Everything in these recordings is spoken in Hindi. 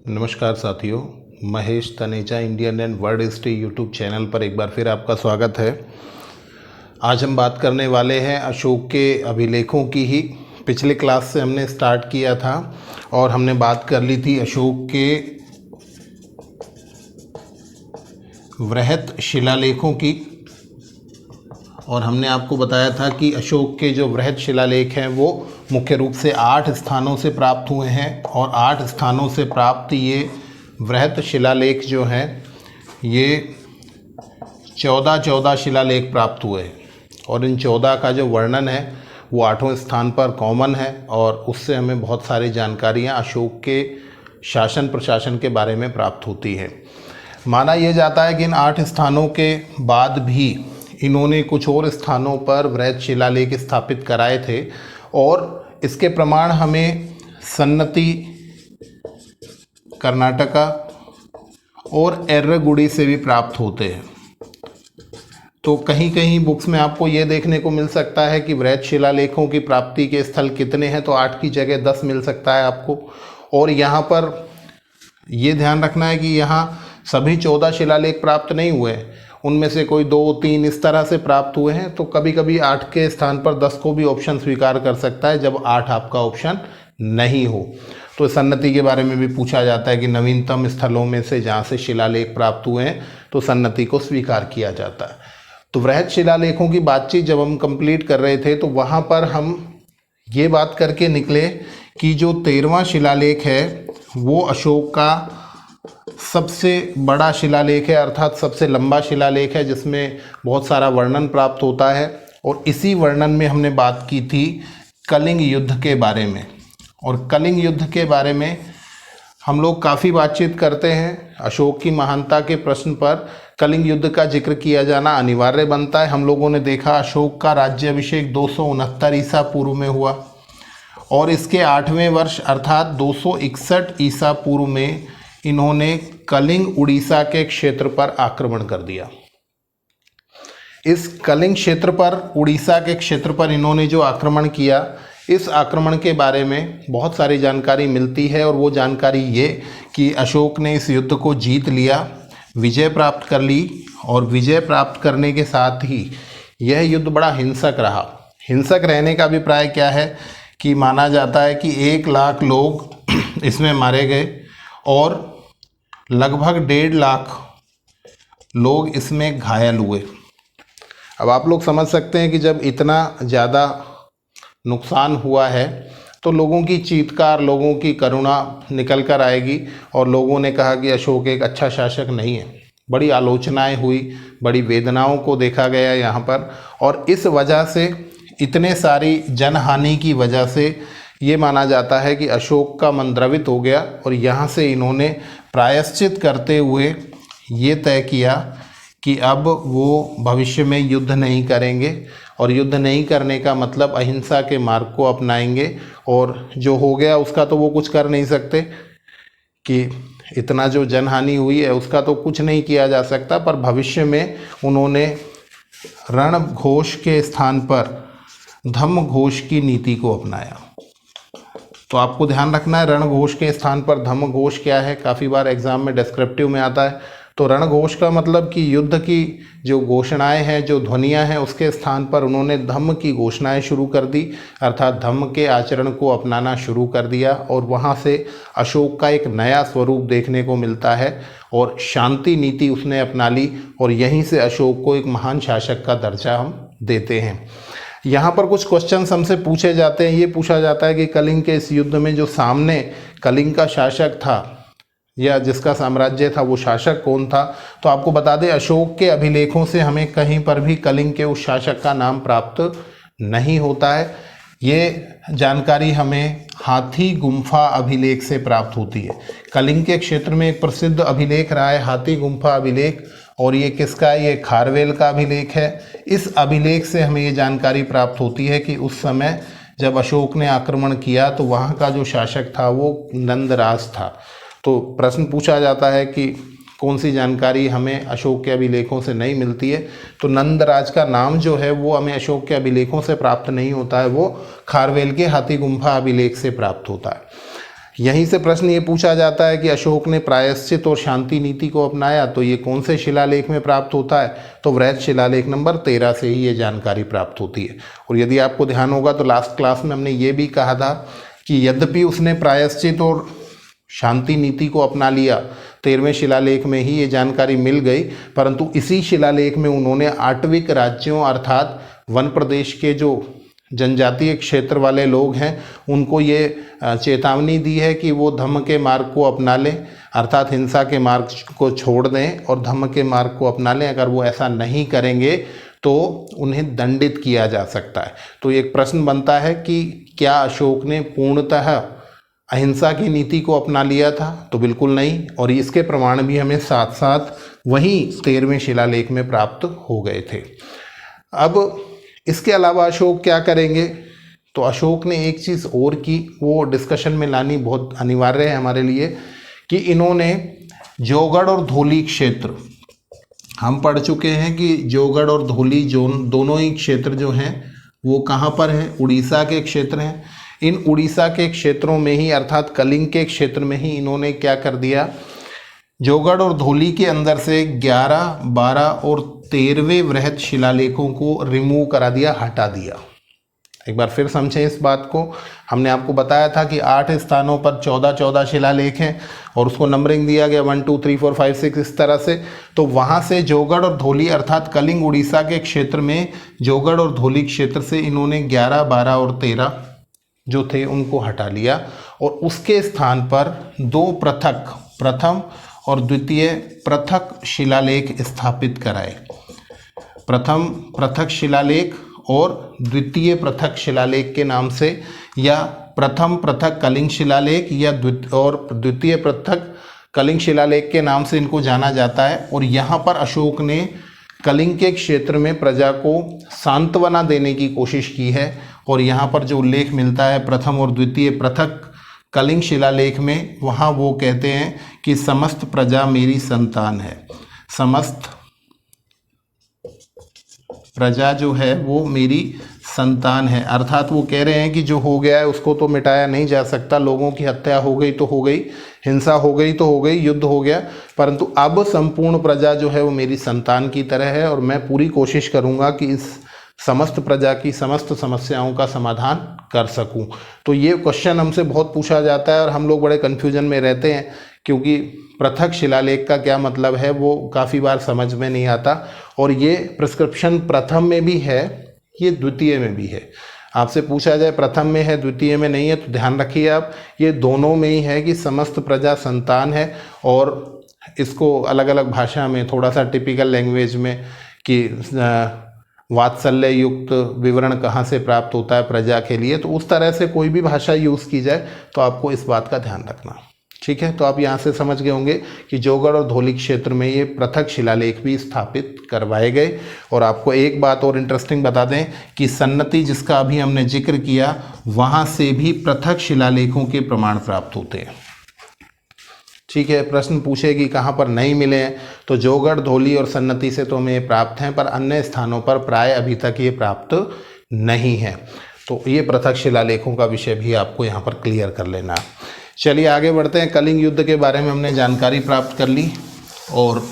नमस्कार साथियों, Mahesh Taneja Indian and world history YouTube channel पर एक बार फिर आपका स्वागत है। आज हम बात करने वाले हैं अशोक के अभिलेखों की ही। पिछले क्लास से हमने स्टार्ट किया था और हमने बात कर ली थी अशोक के वृहत शिलालेखों की, और हमने आपको बताया था कि अशोक के जो वृहत शिलालेख हैं वो मुख्य रूप से 8 स्थानों से प्राप्त हुए हैं, और 8 स्थानों से प्राप्त ये वृहत शिलालेख जो हैं ये 14 शिलालेख प्राप्त हुए हैं। और इन 14 का जो वर्णन है वो 8वें स्थान पर कॉमन है, और उससे हमें बहुत सारी जानकारियाँ अशोक के शासन प्रशासन के बारे में प्राप्त होती है। माना यह जाता है कि इन 8 स्थानों के बाद भी इन्होंने कुछ और स्थानों पर वृहत शिलालेख स्थापित कराए थे, और इसके प्रमाण हमें सन्नति, कर्नाटका और एर्रागुडी से भी प्राप्त होते हैं। तो कहीं कहीं बुक्स में आपको ये देखने को मिल सकता है कि वृहत शिलालेखों की प्राप्ति के स्थल कितने हैं, तो 8 की जगह 10 मिल सकता है आपको। और यहाँ पर ये ध्यान रखना है कि यहाँ सभी 14 शिलालेख प्राप्त नहीं हुए, उनमें से कोई 2-3 इस तरह से प्राप्त हुए हैं। तो कभी कभी 8 के स्थान पर 10 को भी ऑप्शन स्वीकार कर सकता है जब 8 आपका ऑप्शन नहीं हो। तो सन्नति के बारे में भी पूछा जाता है कि नवीनतम स्थलों में से जहाँ से शिलालेख प्राप्त हुए हैं तो सन्नति को स्वीकार किया जाता है। तो वृहत शिलालेखों की बातचीत जब हम कंप्लीट कर रहे थे तो वहाँ पर हम ये बात करके निकले कि जो 13वां शिलालेख है वो अशोक का सबसे बड़ा शिलालेख है, अर्थात सबसे लंबा शिलालेख है, जिसमें बहुत सारा वर्णन प्राप्त होता है। और इसी वर्णन में हमने बात की थी कलिंग युद्ध के बारे में, और कलिंग युद्ध के बारे में हम लोग काफ़ी बातचीत करते हैं। अशोक की महानता के प्रश्न पर कलिंग युद्ध का जिक्र किया जाना अनिवार्य बनता है। हम लोगों ने देखा अशोक का राज्याभिषेक 269 ईसा पूर्व में हुआ, और इसके 8वें वर्ष अर्थात 261 ईसा पूर्व में इन्होंने कलिंग उड़ीसा के क्षेत्र पर आक्रमण कर दिया। इस कलिंग क्षेत्र पर, उड़ीसा के क्षेत्र पर इन्होंने जो आक्रमण किया, इस आक्रमण के बारे में बहुत सारी जानकारी मिलती है। और वो जानकारी ये कि अशोक ने इस युद्ध को जीत लिया, विजय प्राप्त कर ली, और विजय प्राप्त करने के साथ ही यह युद्ध बड़ा हिंसक रहा। हिंसक रहने का अभिप्राय क्या है कि माना जाता है कि 1 लाख लोग इसमें मारे गए और लगभग 1.5 लाख लोग इसमें घायल हुए। अब आप लोग समझ सकते हैं कि जब इतना ज़्यादा नुकसान हुआ है तो लोगों की चीत्कार, लोगों की करुणा निकल कर आएगी, और लोगों ने कहा कि अशोक एक अच्छा शासक नहीं है। बड़ी आलोचनाएं हुई, बड़ी वेदनाओं को देखा गया यहाँ पर, और इस वजह से, इतने सारी जनहानि की वजह से ये माना जाता है कि अशोक का मन द्रवित हो गया, और यहाँ से इन्होंने प्रायश्चित करते हुए ये तय किया कि अब वो भविष्य में युद्ध नहीं करेंगे, और युद्ध नहीं करने का मतलब अहिंसा के मार्ग को अपनाएंगे। और जो हो गया उसका तो वो कुछ कर नहीं सकते, कि इतना जो जनहानि हुई है उसका तो कुछ नहीं किया जा सकता, पर भविष्य में उन्होंने रणघोष के स्थान पर धम्मघोष की नीति को अपनाया। तो आपको ध्यान रखना है रणघोष के स्थान पर धम्मघोष क्या है, काफ़ी बार एग्जाम में डिस्क्रिप्टिव में आता है। तो रणघोष का मतलब कि युद्ध की जो घोषणाएं हैं, जो ध्वनियां हैं, उसके स्थान पर उन्होंने धम्म की घोषणाएं शुरू कर दी, अर्थात धम्म के आचरण को अपनाना शुरू कर दिया। और वहां से अशोक का एक नया स्वरूप देखने को मिलता है, और शांति नीति उसने अपना ली, और यहीं से अशोक को एक महान शासक का दर्जा हम देते हैं। यहाँ पर कुछ क्वेश्चंस हमसे पूछे जाते हैं। ये पूछा जाता है कि कलिंग के इस युद्ध में जो सामने कलिंग का शासक था, या जिसका साम्राज्य था, वो शासक कौन था। तो आपको बता दें, अशोक के अभिलेखों से हमें कहीं पर भी कलिंग के उस शासक का नाम प्राप्त नहीं होता है। ये जानकारी हमें हाथी गुम्फा अभिलेख से प्राप्त होती है। कलिंग के क्षेत्र में एक प्रसिद्ध अभिलेख रहा है हाथी गुम्फा अभिलेख, और ये किसका है? ये खारवेल का अभिलेख है। इस अभिलेख से हमें ये जानकारी प्राप्त होती है कि उस समय जब अशोक ने आक्रमण किया तो वहाँ का जो शासक था वो नंदराज था। तो प्रश्न पूछा जाता है कि कौन सी जानकारी हमें अशोक के अभिलेखों से नहीं मिलती है, तो नंदराज का नाम जो है वो हमें अशोक के अभिलेखों से प्राप्त नहीं होता है, वो खारवेल के हाथी गुम्फा अभिलेख से प्राप्त होता है। यहीं से प्रश्न ये पूछा जाता है कि अशोक ने प्रायश्चित और शांति नीति को अपनाया, तो ये कौन से शिलालेख में प्राप्त होता है? तो वृहत शिलालेख नंबर 13 से ही ये जानकारी प्राप्त होती है। और यदि आपको ध्यान होगा तो लास्ट क्लास में हमने ये भी कहा था कि यद्यपि उसने प्रायश्चित और शांति नीति को अपना लिया, 13वें शिलालेख में ही ये जानकारी मिल गई, परंतु इसी शिलालेख में उन्होंने आटविक राज्यों अर्थात वन प्रदेश के जो जनजातीय क्षेत्र वाले लोग हैं उनको ये चेतावनी दी है कि वो धम्म के मार्ग को अपना लें, अर्थात हिंसा के मार्ग को छोड़ दें और धम्म के मार्ग को अपना लें। अगर वो ऐसा नहीं करेंगे तो उन्हें दंडित किया जा सकता है। तो एक प्रश्न बनता है कि क्या अशोक ने पूर्णतः अहिंसा की नीति को अपना लिया था? तो बिल्कुल नहीं, और इसके प्रमाण भी हमें साथ साथ वहीं 13वें शिलालेख में प्राप्त हो गए थे। अब इसके अलावा अशोक क्या करेंगे? तो अशोक ने एक चीज़ और की, वो डिस्कशन में लानी बहुत अनिवार्य है हमारे लिए, कि इन्होंने जोगढ़ और धौली क्षेत्र, हम पढ़ चुके हैं कि जोगढ़ और धौली दोनों ही क्षेत्र जो हैं वो कहाँ पर हैं? उड़ीसा के क्षेत्र हैं। इन उड़ीसा के क्षेत्रों में ही अर्थात कलिंग के क्षेत्र में ही इन्होंने क्या कर दिया? जोगढ़ और धौली के अंदर से 11, 12 और 13वें वृहत शिलालेखों को रिमूव करा दिया, हटा दिया। एक बार फिर समझें इस बात को। हमने आपको बताया था कि 8 स्थानों पर 14 शिलालेख हैं और उसको नंबरिंग दिया गया 1 2 3 4 5 6 इस तरह से। तो वहाँ से जोगढ़ और धौली अर्थात कलिंग उड़ीसा के क्षेत्र में जोगढ़ और धौली क्षेत्र से इन्होंने 11, 12 और 13 जो थे उनको हटा लिया और उसके स्थान पर 2 पृथक, प्रथम और द्वितीय पृथक शिलालेख स्थापित कराए। प्रथम पृथक शिलालेख और द्वितीय पृथक शिलालेख के नाम से, या प्रथम पृथक कलिंग शिलालेख या द्वितीय पृथक कलिंग शिलालेख के नाम से इनको जाना जाता है। और यहाँ पर अशोक ने कलिंग के क्षेत्र में प्रजा को सांत्वना देने की कोशिश की है। और यहाँ पर जो उल्लेख मिलता है प्रथम और द्वितीय पृथक कलिंग शिलालेख में, वहाँ वो कहते हैं कि समस्त प्रजा मेरी संतान है। समस्त प्रजा जो है वो मेरी संतान है, अर्थात वो कह रहे हैं कि जो हो गया है उसको तो मिटाया नहीं जा सकता। लोगों की हत्या हो गई तो हो गई, हिंसा हो गई तो हो गई, युद्ध हो गया, परंतु अब संपूर्ण प्रजा जो है वो मेरी संतान की तरह है और मैं पूरी कोशिश करूँगा कि इस समस्त प्रजा की समस्त समस्याओं का समाधान कर सकूं। तो ये क्वेश्चन हमसे बहुत पूछा जाता है और हम लोग बड़े कन्फ्यूजन में रहते हैं, क्योंकि पृथक शिलालेख का क्या मतलब है वो काफ़ी बार समझ में नहीं आता। और ये प्रिस्क्रिप्शन प्रथम में भी है, ये द्वितीय में भी है। आपसे पूछा जाए प्रथम में है द्वितीय में नहीं है, तो ध्यान रखिए आप, ये दोनों में ही है कि समस्त प्रजा संतान है। और इसको अलग अलग भाषा में थोड़ा सा टिपिकल लैंग्वेज में कि वात्सल्य युक्त विवरण कहाँ से प्राप्त होता है प्रजा के लिए, तो उस तरह से कोई भी भाषा यूज़ की जाए तो आपको इस बात का ध्यान रखना, ठीक है। तो आप यहाँ से समझ गए होंगे कि जोगढ़ और धौली क्षेत्र में ये पृथक शिलालेख भी स्थापित करवाए गए। और आपको एक बात और इंटरेस्टिंग बता दें कि सन्नति जिसका अभी हमने जिक्र किया, वहाँ से भी पृथक शिलालेखों के प्रमाण प्राप्त होते हैं, ठीक है। प्रश्न पूछे कि कहाँ पर नहीं मिले हैं, तो जोगढ़, धौली और सन्नति से तो हमें ये प्राप्त हैं, पर अन्य स्थानों पर प्राय अभी तक ये प्राप्त नहीं है। तो ये पृथक शिलालेखों का विषय भी आपको यहाँ पर क्लियर कर लेना। चलिए आगे बढ़ते हैं। कलिंग युद्ध के बारे में हमने जानकारी प्राप्त कर ली और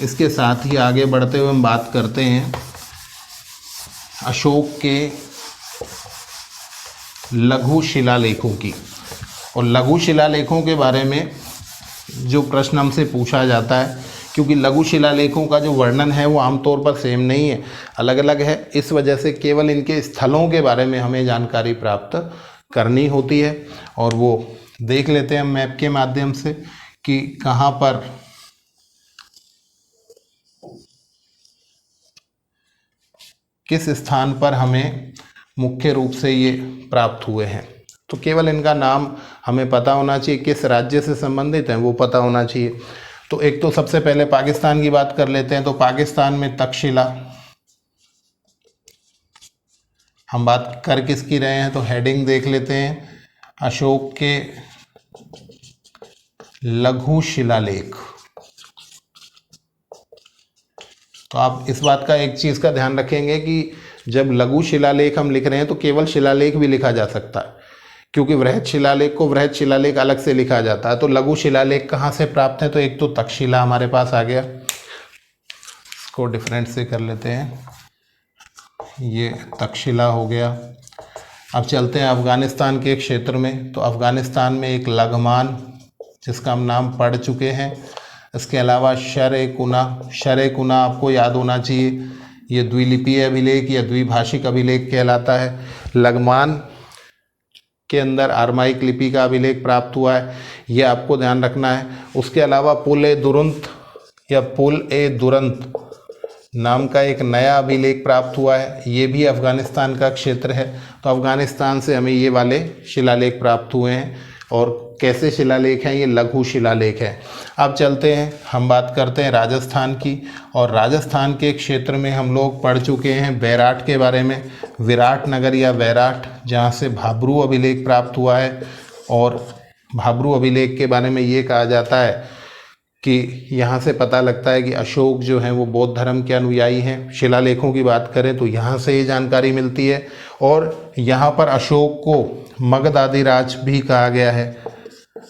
इसके साथ ही आगे बढ़ते हुए हम बात करते हैं अशोक के लघु शिलालेखों की। और लघु शिलालेखों के बारे में जो प्रश्न हमसे पूछा जाता है, क्योंकि लघु शिलालेखों का जो वर्णन है वो आमतौर पर सेम नहीं है, अलग अलग है, इस वजह से केवल इनके स्थलों के बारे में हमें जानकारी प्राप्त करनी होती है। और वो देख लेते हैं मैप के माध्यम से कि कहाँ पर किस स्थान पर हमें मुख्य रूप से ये प्राप्त हुए हैं। तो केवल इनका नाम हमें पता होना चाहिए, किस राज्य से संबंधित हैं वो पता होना चाहिए। तो एक तो सबसे पहले पाकिस्तान की बात कर लेते हैं। तो पाकिस्तान में तक्षशिला, हम बात कर किसकी रहे हैं, तो हेडिंग देख लेते हैं, अशोक के लघु शिलालेख। तो आप इस बात का एक चीज़ का ध्यान रखेंगे कि जब लघु शिलालेख हम लिख रहे हैं तो केवल शिलालेख भी लिखा जा सकता है, क्योंकि वृहत शिलालेख को वृहत शिलालेख अलग से लिखा जाता है। तो लघु शिलालेख कहाँ से प्राप्त है? तो एक तो तक्षशिला हमारे पास आ गया, इसको डिफरेंट से कर लेते हैं, ये तक्षशिला हो गया। अब चलते हैं अफ़गानिस्तान के क्षेत्र में। तो अफ़गानिस्तान में एक लघमान जिसका हम नाम पढ़ चुके हैं। इसके अलावा शर-ए-कुना आपको याद होना चाहिए, ये द्विलिपीय अभिलेख या द्विभाषिक अभिलेख कहलाता है। लघमान के अंदर आरमाइक लिपि का अभिलेख प्राप्त हुआ है, ये आपको ध्यान रखना है। उसके अलावा पुल-ए-दुरंत या पुल-ए-दुरंत नाम का एक नया अभिलेख प्राप्त हुआ है, ये भी अफ़गानिस्तान का क्षेत्र है। तो अफ़गानिस्तान से हमें ये वाले शिलालेख प्राप्त हुए हैं। और कैसे शिलालेख हैं? ये लघु शिलालेख हैं। अब चलते हैं, हम बात करते हैं राजस्थान की। और राजस्थान के क्षेत्र में हम लोग पढ़ चुके हैं बैराट के बारे में, विराट नगर या वैराट, जहाँ से भाब्रू अभिलेख प्राप्त हुआ है। और भाब्रू अभिलेख के बारे में ये कहा जाता है कि यहाँ से पता लगता है कि अशोक जो हैं वो बौद्ध धर्म के अनुयायी हैं। शिलालेखों की बात करें तो यहाँ से ये जानकारी मिलती है। और यहाँ पर अशोक को मगध अधिराज भी कहा गया है,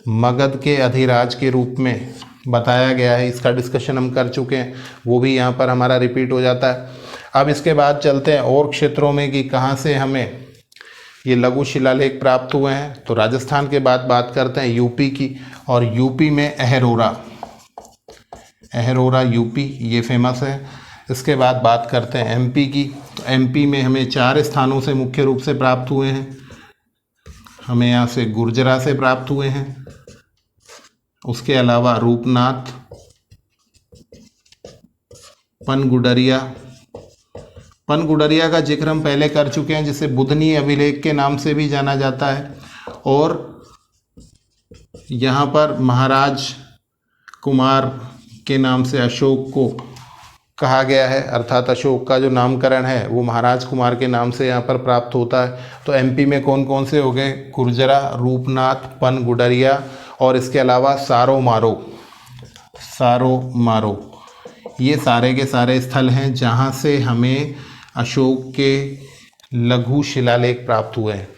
मगध के अधिराज के रूप में बताया गया है। इसका डिस्कशन हम कर चुके हैं, वो भी यहाँ पर हमारा रिपीट हो जाता है। अब इसके बाद चलते हैं और क्षेत्रों में कि कहाँ से हमें ये लघु शिलालेख प्राप्त हुए हैं। तो राजस्थान के बाद बात करते हैं यूपी की। और यूपी में अहरोरा यूपी, ये फेमस है। इसके बाद बात करते हैं एमपी की। तो एमपी में हमें 4 स्थानों से मुख्य रूप से प्राप्त हुए हैं। हमें यहाँ से गुर्जरा से प्राप्त हुए हैं, उसके अलावा रूपनाथ, पनगुडरिया का जिक्र हम पहले कर चुके हैं, जिसे बुधनी अभिलेख के नाम से भी जाना जाता है। और यहाँ पर महाराज कुमार के नाम से अशोक को कहा गया है, अर्थात अशोक का जो नामकरण है वो महाराज कुमार के नाम से यहाँ पर प्राप्त होता है। तो एमपी में कौन कौन से हो गए? गुर्जरा, रूपनाथ, पनगुडरिया और इसके अलावा सारो मारो, ये सारे के सारे स्थल हैं जहाँ से हमें अशोक के लघु शिलालेख प्राप्त हुए हैं।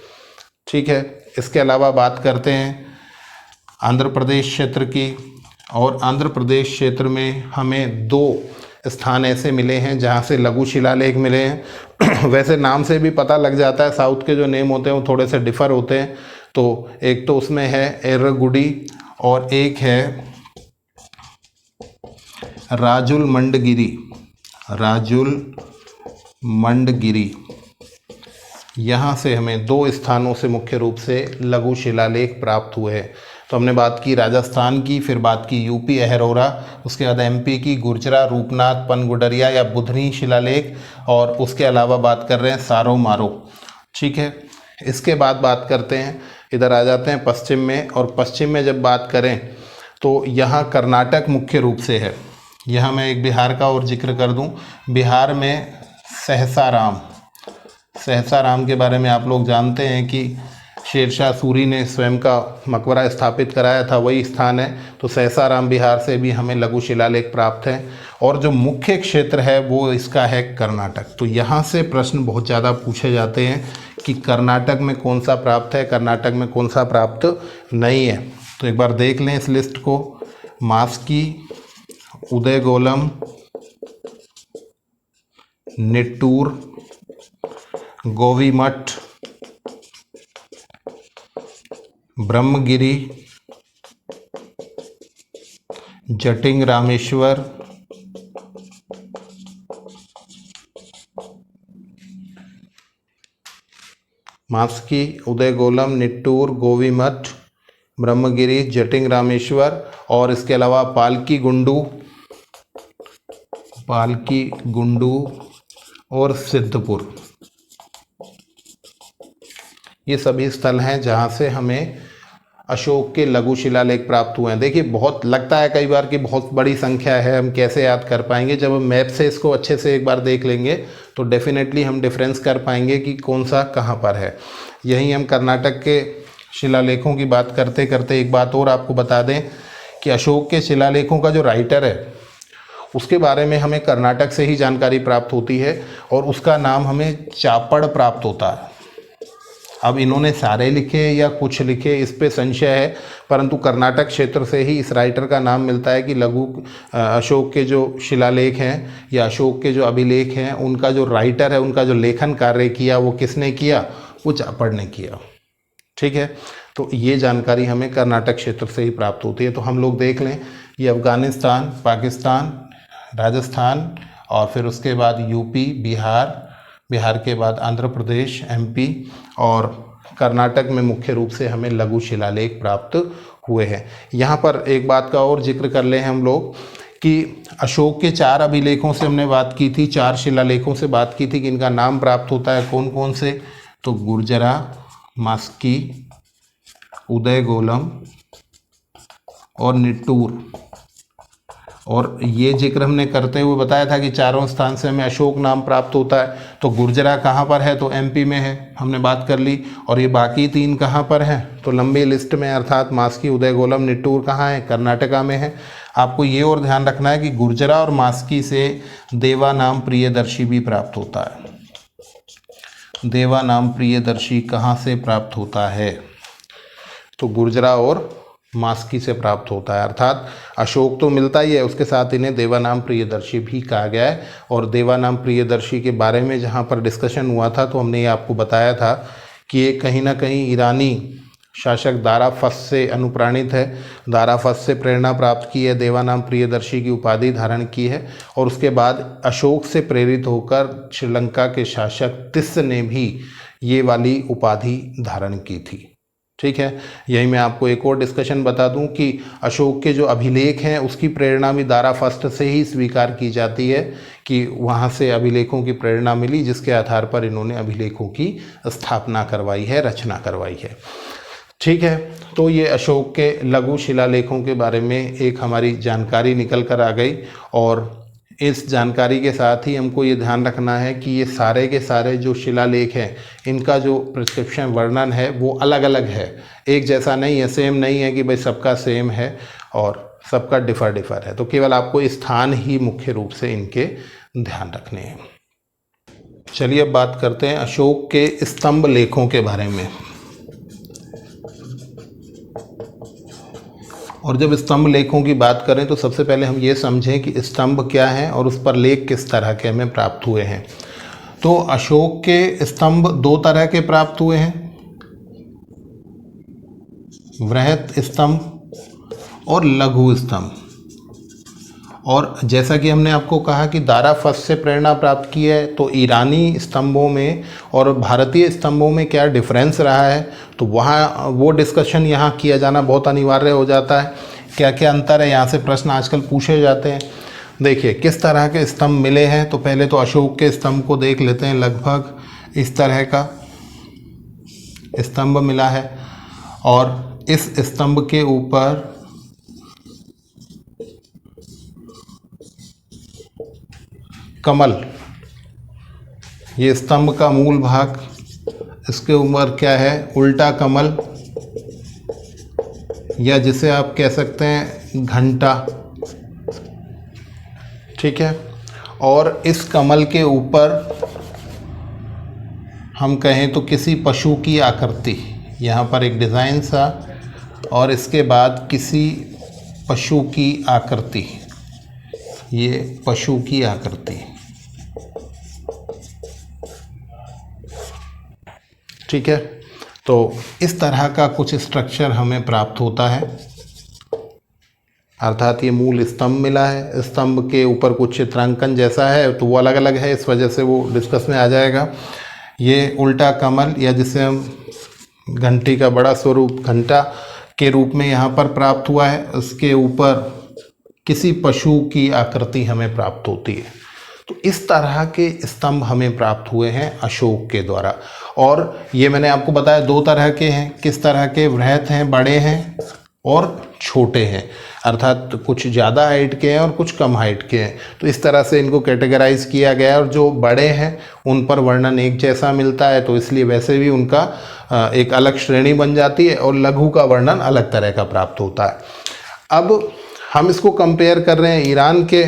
ठीक है, इसके अलावा बात करते हैं आंध्र प्रदेश क्षेत्र की। और आंध्र प्रदेश क्षेत्र में हमें 2 स्थान ऐसे मिले हैं जहाँ से लघु शिलालेख मिले हैं। वैसे नाम से भी पता लग जाता है, साउथ के जो नेम होते हैं वो थोड़े से डिफ़र होते हैं। तो एक तो उसमें है एर्रगुडी और एक है राजुल मंडगिरी। यहाँ से हमें 2 स्थानों से मुख्य रूप से लघु शिलालेख प्राप्त हुए हैं। तो हमने बात की राजस्थान की, फिर बात की यूपी अहरोरा, उसके बाद एमपी की गुर्जरा, रूपनाथ, पनगुडरिया या बुधनी शिलालेख, और उसके अलावा बात कर रहे हैं सारो मारो। ठीक है, इसके बाद बात करते हैं, इधर आ जाते हैं पश्चिम में। और पश्चिम में जब बात करें तो यहाँ कर्नाटक मुख्य रूप से है। यहाँ मैं एक बिहार का और जिक्र कर दूँ, बिहार में सहसाराम के बारे में आप लोग जानते हैं कि शेरशाह सूरी ने स्वयं का मकबरा स्थापित कराया था, वही स्थान है। तो सहसाराम बिहार से भी हमें लघु शिलालेख प्राप्त है। और जो मुख्य क्षेत्र है वो इसका है कर्नाटक। तो यहाँ से प्रश्न बहुत ज़्यादा पूछे जाते हैं कि कर्नाटक में कौन सा प्राप्त है, कर्नाटक में कौन सा प्राप्त नहीं है। तो एक बार देख लें इस लिस्ट को। मास्की, उदयगोलम, निट्टूर, गोवीमठ, ब्रह्मगिरी, जटिंग रामेश्वर, मास्की, उदयगोलम, निट्टूर, गोवीमठ, ब्रह्मगिरी, जटिंग रामेश्वर और इसके अलावा पालकी गुंडू और सिद्धपुर। ये सभी स्थल हैं जहाँ से हमें अशोक के लघु शिलालेख प्राप्त हुए हैं। देखिए, बहुत लगता है कई बार कि बहुत बड़ी संख्या है, हम कैसे याद कर पाएंगे। जब हम मैप से इसको अच्छे से एक बार देख लेंगे तो डेफिनेटली हम डिफरेंस कर पाएंगे कि कौन सा कहाँ पर है। यहीं हम कर्नाटक के शिलालेखों की बात करते करते एक बात और आपको बता दें कि अशोक के शिलालेखों का जो राइटर है उसके बारे में हमें कर्नाटक से ही जानकारी प्राप्त होती है और उसका नाम हमें चापड़ प्राप्त होता है। अब इन्होंने सारे लिखे या कुछ लिखे इस पे संशय है, परंतु कर्नाटक क्षेत्र से ही इस राइटर का नाम मिलता है कि लघु अशोक के जो शिलालेख हैं या अशोक के जो अभिलेख हैं उनका जो राइटर है, उनका जो लेखन कार्य किया वो किसने किया, वो चापड़ ने किया। ठीक है, तो ये जानकारी हमें कर्नाटक क्षेत्र से ही प्राप्त होती है। तो हम लोग देख लें, ये अफ़गानिस्तान, पाकिस्तान, राजस्थान और फिर उसके बाद यूपी, बिहार के बाद आंध्र प्रदेश, एमपी और कर्नाटक में मुख्य रूप से हमें लघु शिलालेख प्राप्त हुए हैं। यहाँ पर एक बात का और जिक्र कर ले हम लोग कि अशोक के 4 अभिलेखों से हमने बात की थी, 4 शिलालेखों से बात की थी कि इनका नाम प्राप्त होता है। कौन कौन से? तो गुर्जरा, मास्की, उदयगोलम और निट्टूर। और ये जिक्र हमने करते हुए बताया था कि चारों स्थान से हमें अशोक नाम प्राप्त होता है। तो गुर्जरा कहाँ पर है? तो एमपी में है, हमने बात कर ली। और ये बाकी 3 कहाँ पर हैं? तो लंबी लिस्ट में, अर्थात मास्की, उदयगोलम, निट्टूर कहाँ है? कर्नाटका में है। आपको ये और ध्यान रखना है कि गुर्जरा और मास्की से देवा नाम प्रियदर्शी भी प्राप्त होता है। देवा नाम प्रियदर्शी कहाँ से प्राप्त होता है? तो गुर्जरा और मास्की से प्राप्त होता है। अर्थात अशोक तो मिलता ही है, उसके साथ इन्हें देवानाम प्रियदर्शी भी कहा गया है। और देवानाम प्रियदर्शी के बारे में जहाँ पर डिस्कशन हुआ था तो हमने ये आपको बताया था कि ये कहीं ना कहीं ईरानी शासक दाराफस से अनुप्राणित है, दाराफस से प्रेरणा प्राप्त की है, देवानाम प्रियदर्शी की उपाधि धारण की है। और उसके बाद अशोक से प्रेरित होकर श्रीलंका के शासक तिस्स ने भी ये वाली उपाधि धारण की थी। ठीक है, यही मैं आपको एक और डिस्कशन बता दूं कि अशोक के जो अभिलेख हैं उसकी प्रेरणा भी दाराफस्ट से ही स्वीकार की जाती है कि वहाँ से अभिलेखों की प्रेरणा मिली, जिसके आधार पर इन्होंने अभिलेखों की स्थापना करवाई है, रचना करवाई है। ठीक है, तो ये अशोक के लघु शिलालेखों के बारे में एक हमारी जानकारी निकल कर आ गई। और इस जानकारी के साथ ही हमको ये ध्यान रखना है कि ये सारे के सारे जो शिलालेख हैं इनका जो प्रिस्क्रिप्शन वर्णन है वो अलग अलग है, एक जैसा नहीं है, सेम नहीं है कि भाई सबका सेम है और सबका डिफ़र है। तो केवल आपको स्थान ही मुख्य रूप से इनके ध्यान रखने हैं। चलिए अब बात करते हैं अशोक के स्तंभ लेखों के बारे में। और जब स्तंभ लेखों की बात करें तो सबसे पहले हम ये समझें कि स्तंभ क्या है और उस पर लेख किस तरह के हमें प्राप्त हुए हैं। तो अशोक के स्तंभ 2 तरह के प्राप्त हुए हैं, वृहत स्तंभ और लघु स्तंभ। और जैसा कि हमने आपको कहा कि दाराफस से प्रेरणा प्राप्त की है, तो ईरानी स्तंभों में और भारतीय स्तंभों में क्या डिफरेंस रहा है, तो वहाँ वो डिस्कशन यहाँ किया जाना बहुत अनिवार्य हो जाता है। क्या क्या अंतर है, यहाँ से प्रश्न आजकल पूछे जाते हैं। देखिए किस तरह के स्तंभ मिले हैं, तो पहले तो अशोक के स्तंभ को देख लेते हैं। लगभग इस तरह का स्तंभ मिला है और इस स्तंभ के ऊपर कमल, ये स्तंभ का मूल भाग, इसके ऊपर क्या है, उल्टा कमल, या जिसे आप कह सकते हैं घंटा। ठीक है, और इस कमल के ऊपर हम कहें तो किसी पशु की आकृति, यहाँ पर एक डिज़ाइन सा और इसके बाद किसी पशु की आकृति, ये पशु की आकृति। ठीक है, तो इस तरह का कुछ स्ट्रक्चर हमें प्राप्त होता है। अर्थात ये मूल स्तंभ मिला है, स्तंभ के ऊपर कुछ चित्रांकन जैसा है, तो वो अलग अलग है, इस वजह से वो डिस्कस में आ जाएगा। ये उल्टा कमल या जिसे हम घंटी का बड़ा स्वरूप घंटा के रूप में यहाँ पर प्राप्त हुआ है, उसके ऊपर किसी पशु की आकृति हमें प्राप्त होती है। तो इस तरह के स्तंभ हमें प्राप्त हुए हैं अशोक के द्वारा। और ये मैंने आपको बताया 2 तरह के हैं। किस तरह के? वृहत हैं, बड़े हैं, और छोटे हैं, अर्थात कुछ ज़्यादा हाइट के हैं और कुछ कम हाइट के हैं। तो इस तरह से इनको कैटेगराइज किया गया है। और जो बड़े हैं उन पर वर्णन एक जैसा मिलता है, तो इसलिए वैसे भी उनका एक अलग श्रेणी बन जाती है, और लघु का वर्णन अलग तरह का प्राप्त होता है। अब हम इसको कंपेयर कर रहे हैं ईरान के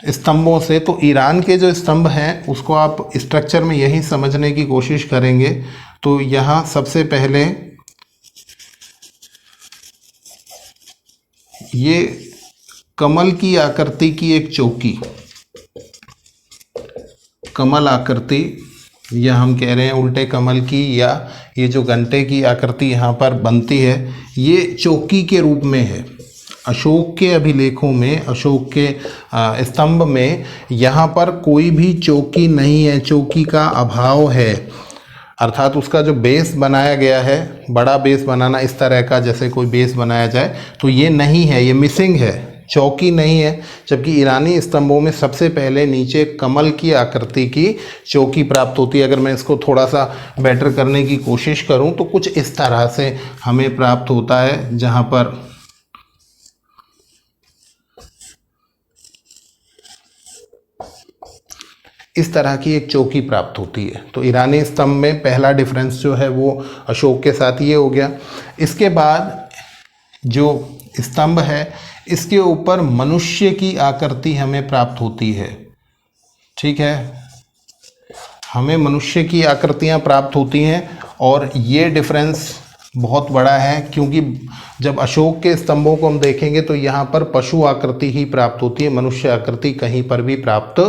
स्तंभों से। तो ईरान के जो स्तंभ हैं उसको आप स्ट्रक्चर में यही समझने की कोशिश करेंगे तो यहाँ सबसे पहले ये कमल की आकृति की एक चौकी, कमल आकृति, या हम कह रहे हैं उल्टे कमल की, या ये जो घंटे की आकृति यहाँ पर बनती है ये चौकी के रूप में है। अशोक के अभिलेखों में, अशोक के स्तंभ में यहाँ पर कोई भी चौकी नहीं है, चौकी का अभाव है। अर्थात उसका जो बेस बनाया गया है, बड़ा बेस बनाना इस तरह का जैसे कोई बेस बनाया जाए, तो ये नहीं है, ये मिसिंग है, चौकी नहीं है। जबकि ईरानी स्तंभों में सबसे पहले नीचे कमल की आकृति की चौकी प्राप्त होती है। अगर मैं इसको थोड़ा सा बेटर करने की कोशिश करूं तो कुछ इस तरह से हमें प्राप्त होता है, जहां पर इस तरह की एक चौकी प्राप्त होती है। तो ईरानी स्तंभ में पहला डिफरेंस जो है वो अशोक के साथ ये हो गया। इसके बाद जो स्तंभ है इसके ऊपर मनुष्य की आकृति हमें प्राप्त होती है। ठीक है, हमें मनुष्य की आकृतियां प्राप्त होती हैं और ये डिफरेंस बहुत बड़ा है, क्योंकि जब अशोक के स्तंभों को हम देखेंगे तो यहाँ पर पशु आकृति ही प्राप्त होती है, मनुष्य आकृति कहीं पर भी प्राप्त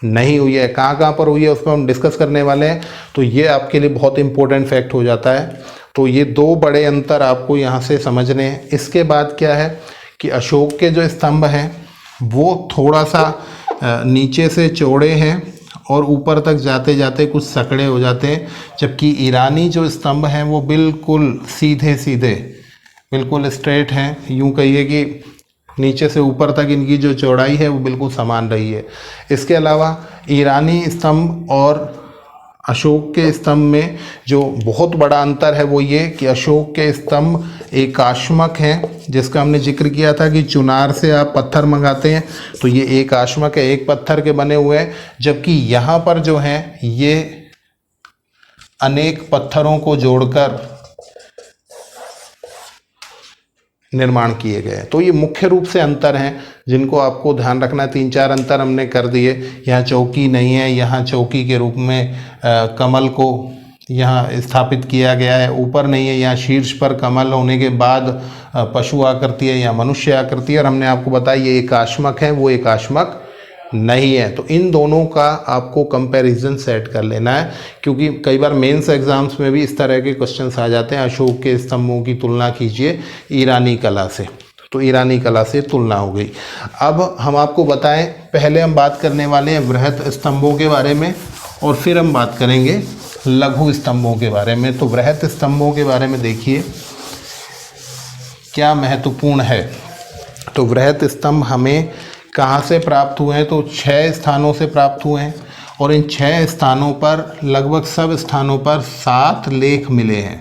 नहीं हुई है। कहाँ कहाँ पर हुई है उस पर हम डिस्कस करने वाले हैं, तो ये आपके लिए बहुत इंपॉर्टेंट फैक्ट हो जाता है। तो ये दो बड़े अंतर आपको यहाँ से समझने हैं। इसके बाद क्या है कि अशोक के जो स्तंभ हैं वो थोड़ा सा नीचे से चौड़े हैं और ऊपर तक जाते जाते कुछ सकड़े हो जाते हैं, जबकि ईरानी जो स्तंभ हैं वो बिल्कुल सीधे सीधे, बिल्कुल स्ट्रेट हैं। यूँ कहिए कि नीचे से ऊपर तक इनकी जो चौड़ाई है वो बिल्कुल समान रही है। इसके अलावा ईरानी स्तंभ और अशोक के स्तंभ में जो बहुत बड़ा अंतर है वो ये कि अशोक के स्तंभ एकाश्मक हैं, जिसका हमने जिक्र किया था कि चुनार से आप पत्थर मंगाते हैं तो ये एकाश्मक है, एक पत्थर के बने हुए हैं। जबकि यहाँ पर जो हैं ये अनेक पत्थरों को जोड़कर निर्माण किए गए। तो ये मुख्य रूप से अंतर हैं जिनको आपको ध्यान रखना है। 3-4 अंतर हमने कर दिए। यहाँ चौकी नहीं है, यहाँ चौकी के रूप में कमल को यहाँ स्थापित किया गया है। ऊपर नहीं है, यहाँ शीर्ष पर कमल होने के बाद पशु आकृति है या मनुष्य आकृति है। और हमने आपको बताया ये एकाश्मक है, वो एकाश्मक नहीं है। तो इन दोनों का आपको कंपैरिजन सेट कर लेना है, क्योंकि कई बार मेंस एग्जाम्स में भी इस तरह के क्वेश्चंस आ जाते हैं। अशोक के स्तंभों की तुलना कीजिए ईरानी कला से, तो ईरानी कला से तुलना हो गई। अब हम आपको बताएं, पहले हम बात करने वाले हैं बृहत स्तंभों के बारे में और फिर हम बात करेंगे लघु स्तंभों के बारे में। तो बृहत स्तंभों के बारे में देखिए क्या महत्वपूर्ण है। तो बृहत स्तंभ हमें कहाँ से प्राप्त हुए हैं, तो 6 स्थानों से प्राप्त हुए हैं और इन 6 स्थानों पर लगभग सब स्थानों पर 7 लेख मिले हैं।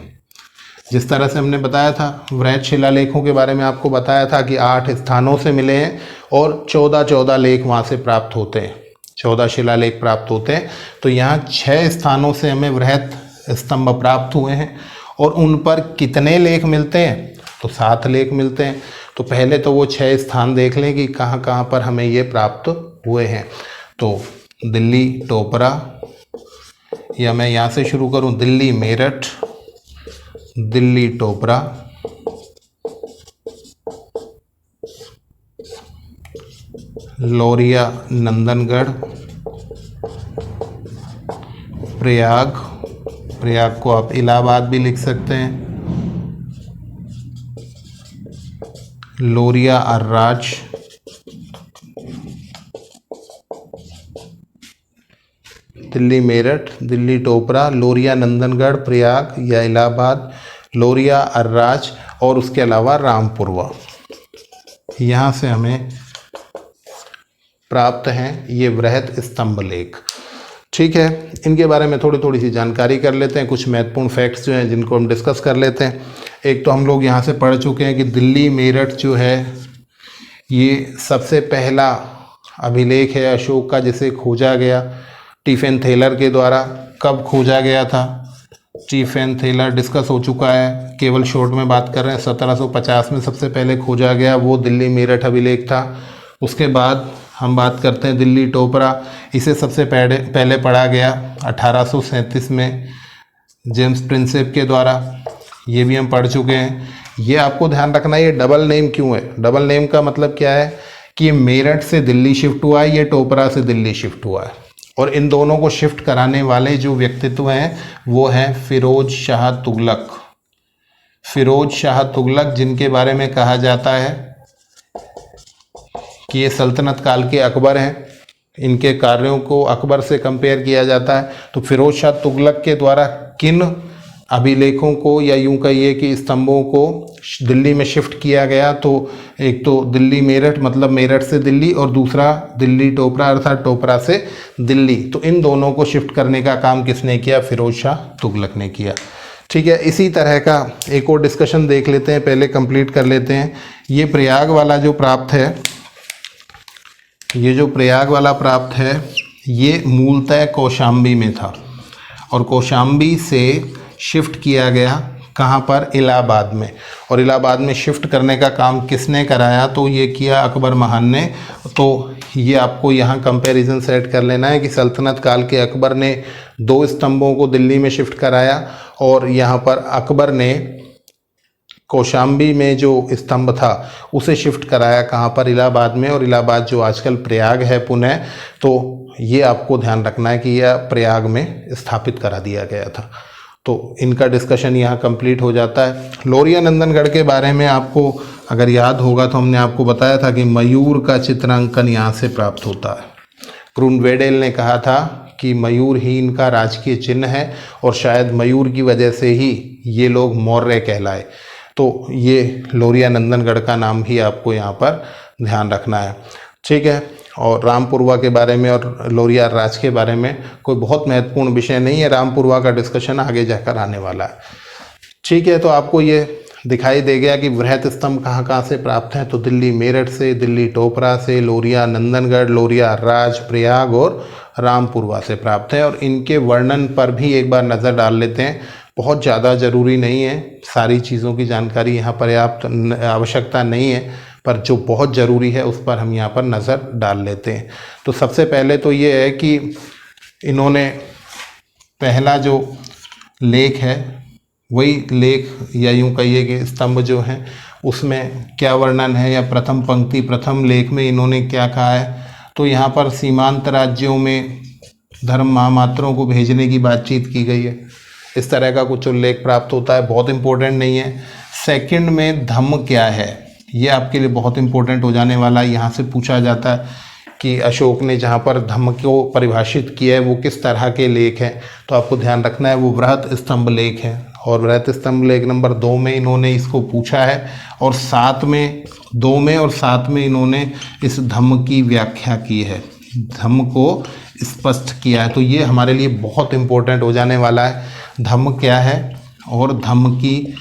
जिस तरह से हमने बताया था बृहत शिलालेखों के बारे में, आपको बताया था कि 8 स्थानों से मिले हैं और 14 लेख वहाँ से प्राप्त होते हैं, 14 शिलालेख प्राप्त होते हैं। तो यहाँ 6 स्थानों से हमें बृहत स्तंभ प्राप्त हुए हैं और उन पर कितने लेख मिलते हैं, तो 7 लेख मिलते हैं। तो पहले तो वो 6 स्थान देख लें कि कहाँ कहाँ पर हमें ये प्राप्त हुए हैं। तो दिल्ली टोपरा, या मैं यहाँ से शुरू करूँ, दिल्ली मेरठ, दिल्ली टोपरा, लौरिया नंदनगढ़, प्रयाग, प्रयाग को आप इलाहाबाद भी लिख सकते हैं, लौरिया अर्राज, दिल्ली मेरठ, दिल्ली टोपरा, लौरिया नंदनगढ़, प्रयाग या इलाहाबाद, लौरिया अर्राज और उसके अलावा रामपुरवा, यहाँ से हमें प्राप्त हैं ये बृहत स्तंभ लेख। ठीक है, इनके बारे में थोड़ी सी जानकारी कर लेते हैं। कुछ महत्वपूर्ण फैक्ट्स जो हैं जिनको हम डिस्कस कर लेते हैं। एक तो हम लोग यहाँ से पढ़ चुके हैं कि दिल्ली मेरठ जो है ये सबसे पहला अभिलेख है अशोक का जिसे खोजा गया टिफेन थेलर के द्वारा। कब खोजा गया था, टिफेन थेलर डिस्कस हो चुका है, केवल शॉर्ट में बात कर रहे हैं। 1750 में सबसे पहले खोजा गया, वो दिल्ली मेरठ अभिलेख था। उसके बाद हम बात करते हैं दिल्ली टोपरा, इसे सबसे पहले पढ़ा गया 1837 में जेम्स प्रिंसेप के द्वारा, ये भी हम पढ़ चुके हैं। ये आपको ध्यान रखना है, ये डबल नेम क्यों है। डबल नेम का मतलब क्या है कि ये मेरठ से दिल्ली शिफ्ट हुआ है, ये टोपरा से दिल्ली शिफ्ट हुआ है। और इन दोनों को शिफ्ट कराने वाले जो व्यक्तित्व हैं वो हैं फिरोज शाह तुगलक। फिरोज शाह तुगलक, जिनके बारे में कहा जाता है कि ये सल्तनत काल के अकबर हैं, इनके कार्यों को अकबर से कंपेयर किया जाता है। तो फिरोज शाह तुगलक के द्वारा किन अभिलेखों को, या यूं कहिए कि स्तंभों को दिल्ली में शिफ्ट किया गया, तो एक तो दिल्ली मेरठ मतलब मेरठ से दिल्ली, और दूसरा दिल्ली टोपरा अर्थात टोपरा से दिल्ली। तो इन दोनों को शिफ्ट करने का काम किसने किया? फिरोज शाह तुगलक ने किया। ठीक है, इसी तरह का एक और डिस्कशन देख लेते हैं, पहले कंप्लीट कर लेते हैं। ये प्रयाग वाला जो प्राप्त है, ये जो प्रयाग वाला प्राप्त है, ये मूलतः कौशाम्बी में था और कौशाम्बी से शिफ्ट किया गया कहाँ पर? इलाहाबाद में। और इलाहाबाद में शिफ्ट करने का काम किसने कराया? तो ये किया अकबर महान ने। तो ये आपको यहाँ कंपैरिजन सेट कर लेना है कि सल्तनत काल के अकबर ने 2 स्तंभों को दिल्ली में शिफ्ट कराया और यहाँ पर अकबर ने कौशाम्बी में जो स्तंभ था उसे शिफ्ट कराया कहाँ पर? इलाहाबाद में। और इलाहाबाद जो आजकल प्रयाग है पुणे, तो ये आपको ध्यान रखना है कि यह प्रयाग में स्थापित करा दिया गया था। तो इनका डिस्कशन यहाँ कंप्लीट हो जाता है। लौरिया नंदनगढ़ के बारे में आपको अगर याद होगा तो हमने आपको बताया था कि मयूर का चित्रांकन यहाँ से प्राप्त होता है। क्रूनवेडेल ने कहा था कि मयूर ही इनका राजकीय चिन्ह है और शायद मयूर की वजह से ही ये लोग मौर्य कहलाए। तो ये लौरिया नंदनगढ़ का नाम भी आपको यहाँ पर ध्यान रखना है। ठीक है, और रामपुरवा के बारे में और लौरिया राज के बारे में कोई बहुत महत्वपूर्ण विषय नहीं है, रामपुरवा का डिस्कशन आगे जाकर आने वाला है। ठीक है, तो आपको ये दिखाई दे गया कि वृहत स्तंभ कहाँ कहाँ से प्राप्त हैं। तो दिल्ली मेरठ से, दिल्ली टोपरा से, लौरिया नंदनगढ़, लौरिया राज, प्रयाग और रामपुरवा से प्राप्त है। और इनके वर्णन पर भी एक बार नज़र डाल लेते हैं। बहुत ज़्यादा ज़रूरी नहीं है, सारी चीज़ों की जानकारी यहाँ पर्याप्त आवश्यकता नहीं है, पर जो बहुत ज़रूरी है उस पर हम यहाँ पर नज़र डाल लेते हैं। तो सबसे पहले तो ये है कि इन्होंने पहला जो लेख है वही लेख, या यूँ कहिए कि स्तंभ जो हैं उसमें क्या वर्णन है, या प्रथम पंक्ति प्रथम लेख में इन्होंने क्या कहा है। तो यहाँ पर सीमांत राज्यों में धर्म महामात्रों को भेजने की बातचीत की गई है, इस तरह का कुछ उल्लेख प्राप्त होता है, बहुत इंपॉर्टेंट नहीं है। सेकंड में धम्म क्या है, ये आपके लिए बहुत इंपॉर्टेंट हो जाने वाला है। यहाँ से पूछा जाता है कि अशोक ने जहाँ पर धम्म को परिभाषित किया है वो किस तरह के लेख हैं। तो आपको ध्यान रखना है वो वृहत स्तंभ लेख है, और वृहत स्तंभ लेख नंबर 2 में इन्होंने इसको पूछा है, और 7 में 2 में और 7 में इन्होंने इस धम्म की व्याख्या की है, धम्म को स्पष्ट किया है। तो ये हमारे लिए बहुत इंपॉर्टेंट हो जाने वाला है। धम्म क्या है और धम्म की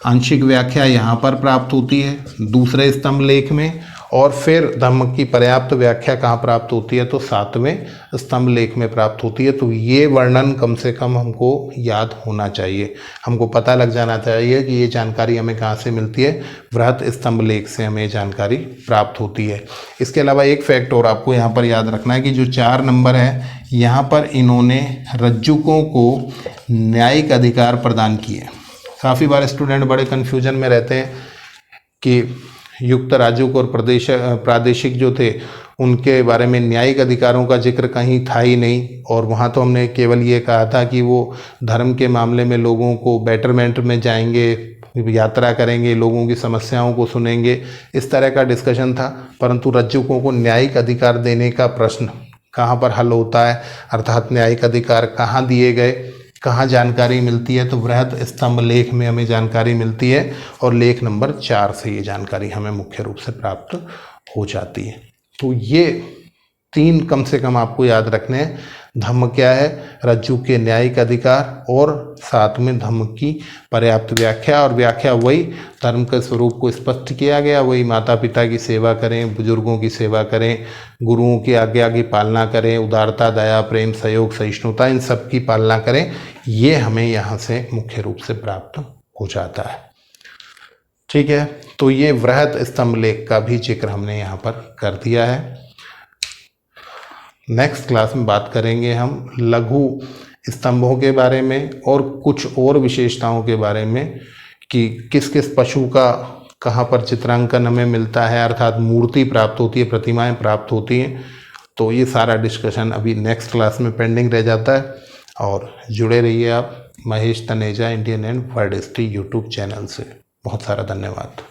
आंशिक व्याख्या यहाँ पर प्राप्त होती है दूसरे स्तंभ लेख में, और फिर धम्म की पर्याप्त व्याख्या कहाँ प्राप्त होती है? तो 7वें स्तंभ लेख में प्राप्त होती है। तो ये वर्णन कम से कम हमको याद होना चाहिए, हमको पता लग जाना चाहिए कि ये जानकारी हमें कहाँ से मिलती है, वृहत स्तंभ लेख से हमें जानकारी प्राप्त होती है। इसके अलावा एक फैक्ट और आपको यहाँ पर याद रखना है कि जो 4 नंबर है यहाँ पर इन्होंने रज्जुकों को न्यायिक अधिकार प्रदान किए। काफ़ी बार स्टूडेंट बड़े कन्फ्यूजन में रहते हैं कि युक्त राजुक और प्रादेशिक जो थे उनके बारे में न्यायिक अधिकारों का जिक्र कहीं था ही नहीं, और वहाँ तो हमने केवल ये कहा था कि वो धर्म के मामले में लोगों को बेटरमेंट में जाएंगे, यात्रा करेंगे, लोगों की समस्याओं को सुनेंगे, इस तरह का डिस्कशन था। परंतु रज्जुकों को न्यायिक अधिकार देने का प्रश्न कहाँ पर हल होता है, अर्थात न्यायिक अधिकार कहाँ दिए गए, कहाँ जानकारी मिलती है? तो वृहत स्तंभ लेख में हमें जानकारी मिलती है, और लेख नंबर 4 से ये जानकारी हमें मुख्य रूप से प्राप्त हो जाती है। तो ये 3 कम से कम आपको याद रखने हैं। धम्म क्या है, रज्जु के न्यायिक अधिकार, और साथ में धम्म की पर्याप्त व्याख्या, और व्याख्या वही धर्म के स्वरूप को स्पष्ट किया गया, वही माता पिता की सेवा करें, बुजुर्गों की सेवा करें, गुरुओं की आज्ञा की पालना करें, उदारता, दया, प्रेम, सहयोग, सहिष्णुता, इन सब की पालना करें। ये हमें यहाँ से मुख्य रूप से प्राप्त हो जाता है। ठीक है, तो ये वृहत स्तंभ लेख का भी जिक्र हमने यहाँ पर कर दिया है। नेक्स्ट क्लास में बात करेंगे हम लघु स्तंभों के बारे में और कुछ और विशेषताओं के बारे में कि किस किस पशु का कहाँ पर चित्रांकन हमें मिलता है, अर्थात मूर्ति प्राप्त होती है, प्रतिमाएं प्राप्त होती हैं। तो ये सारा डिस्कशन अभी नेक्स्ट क्लास में पेंडिंग रह जाता है। और जुड़े रहिए आप Mahesh Taneja Indian and world history YouTube channel से। बहुत सारा धन्यवाद।